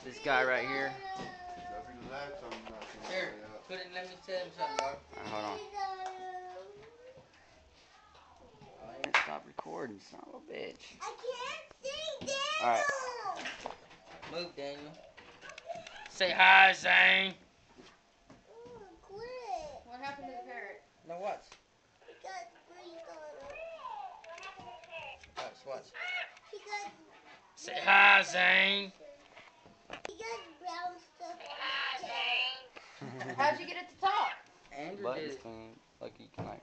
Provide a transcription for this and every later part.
This guy right here. Here, put it. Let me tell him something, dog. Hold on. Stop recording, son of a bitch. I can't see Daniel. All right. Move, Daniel. Say hi, Zane. Quit. What happened to the parrot? No, watch. He got green on it. Watch. He got. Say hi, Zane. He got brown stuff. How'd you get it to talk? Andrew did Buttons it. clean. Like you can like.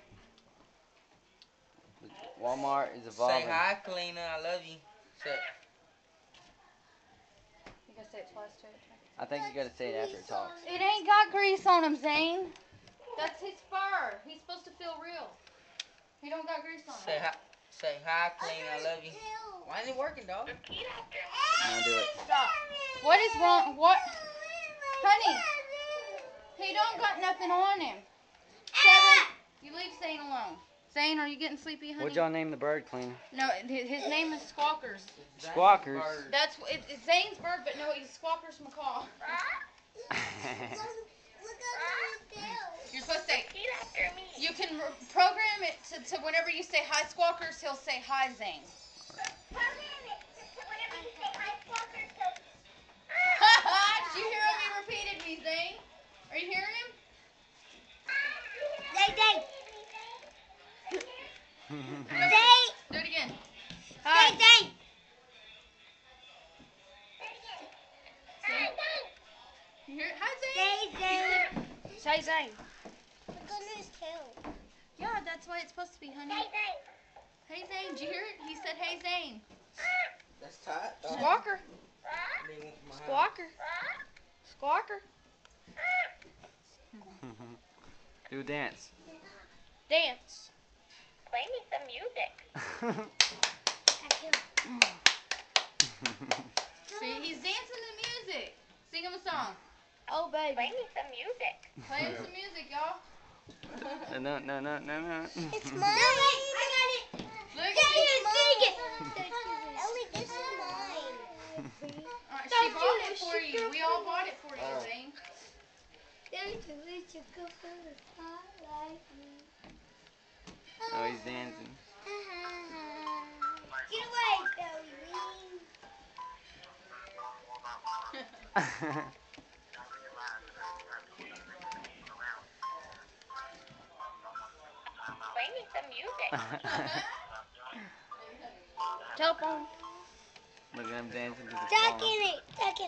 Walmart is evolving. Say hi, Kalina. I love you. Say. You gotta say it twice too. I think you gotta say it after it talks. It ain't got grease on him, Zane. That's his fur. He's supposed to feel real. He don't got grease on Say him. hi. Say hi, Kalina. I love you. Why ain't it working, dog? Now do it. Stop. What is wrong? What? Honey, he don't got nothing on him. Seven, you leave Zane alone. Zane, are you getting sleepy, honey? What'd y'all name the bird, Cleaner? No, his name is Squawkers. Squawkers. That's it's Zane's bird, but no, he's Squawkers macaw. You're supposed to say. You can program it to whenever you say hi, Squawkers, he'll say hi, Zane. Did you hear him? He repeated me, Zane. Are you hearing him? Zane. Do it again. Zane. You hear it? Hi, Zane. Say Zane. Look on his tail. Yeah, that's what it's supposed to be, honey. Hey, Zane. Did you hear it? He said, hey, Zane. That's tight. dog. Squawker. They went from my house. Squawker. Squawker. Do a dance. Dance. Play me some music. See, he's dancing to the music. Sing him a song. Oh, baby. Play me some music. Play him some music, y'all. No. It's mine. I got it. Look at Sing this. it. Ellie, this is mine. She bought it for you. We all bought it for you, Zane. Oh, he's dancing. Get away, Ellie. Play me some music. Telephone. Look at him dancing to the Tuck phone. in it. Take you.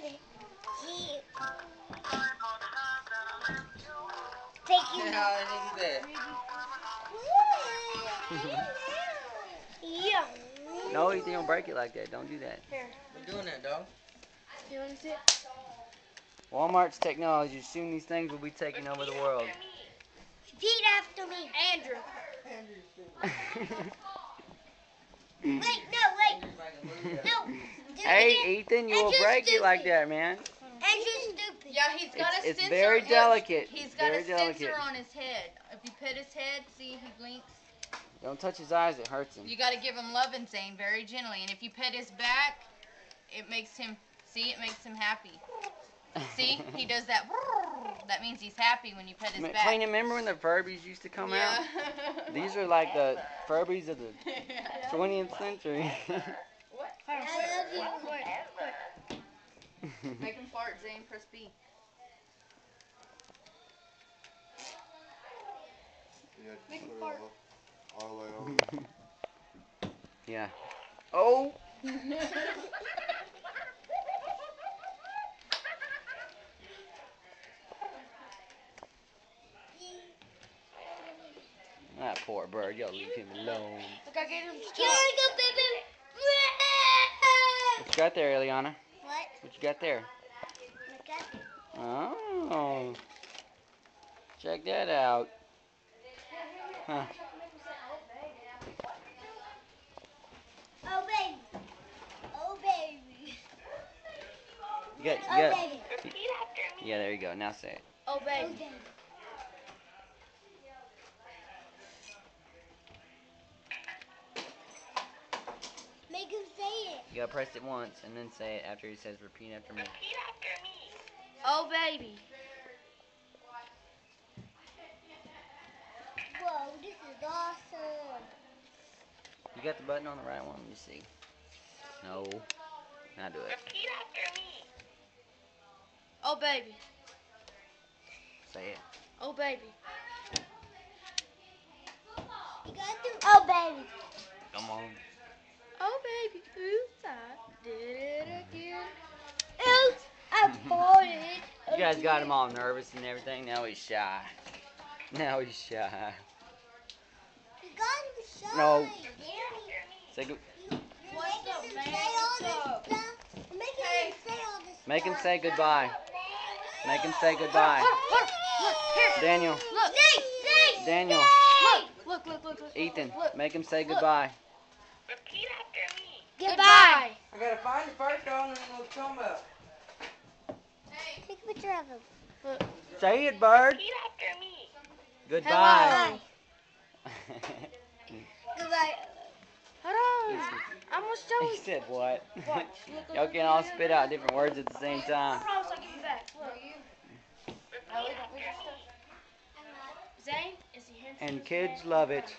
Say hi, nigga. That. Yeah. No, you don't break it like that. Don't do that. We're doing that, dog. You want to sit? Walmart's technology. Soon these things will be taking over the world. Repeat after me. Andrew. Wait. No. Do Hey, it again. Ethan, you will break it like that, man. Andrew's stupid. Yeah, he's got a It's sensor. very delicate. He's got Very a sensor delicate. on his head. If you pet his head, see, he blinks. Don't touch his eyes. It hurts him. You got to give him love and Zane very gently. And if you pet his back, it makes him happy. See, he does that. That means he's happy when you pet his back. Clean, remember when the Furbies used to come out? These are like the Furbies of the 20th century. I love you. Make him fart, Zane. Press B. Make him fart. Yeah. Oh! That poor bird. Y'all leave him alone. Look, I gave him You want to go, baby? What you got there, Eliana? What? What you got there? Okay. Oh. Check that out. Huh. Oh, baby. Oh, baby. You got, Oh, baby. yeah, there you go. Now say it. Oh, baby. Make him say it. You gotta press it once and then say it after he says repeat after me. Repeat after me. Oh, baby. Whoa, this is awesome. You got the button on the right one? Let me see. No. Now do it. Repeat after me. Oh, baby. Say it. Oh, baby. You gotta do. Oh, baby. Come on. Oh, baby. Oops, I did it again. Oops, I farted. You guys got him all nervous and everything. Now he's shy. Now he's shy. You got him shy. No. Repeat after me. Say good. What's up, man? What's up? Hey. Make him say goodbye. Make him say goodbye. Look, here. Daniel. Look. Daniel. Look. Ethan. Look. Make him say goodbye. Repeat after me. Goodbye. I gotta find it first, though, and then we'll come up. Take a picture of him. Say it, bird. Repeat after me. Goodbye. Goodbye. Hold on. I'm gonna show He you. said what? Watch. Y'all can all spit out different words at the same time. I promise I'll give you back. Look. Repeat after me. Zane, is he handsome? And kids love it.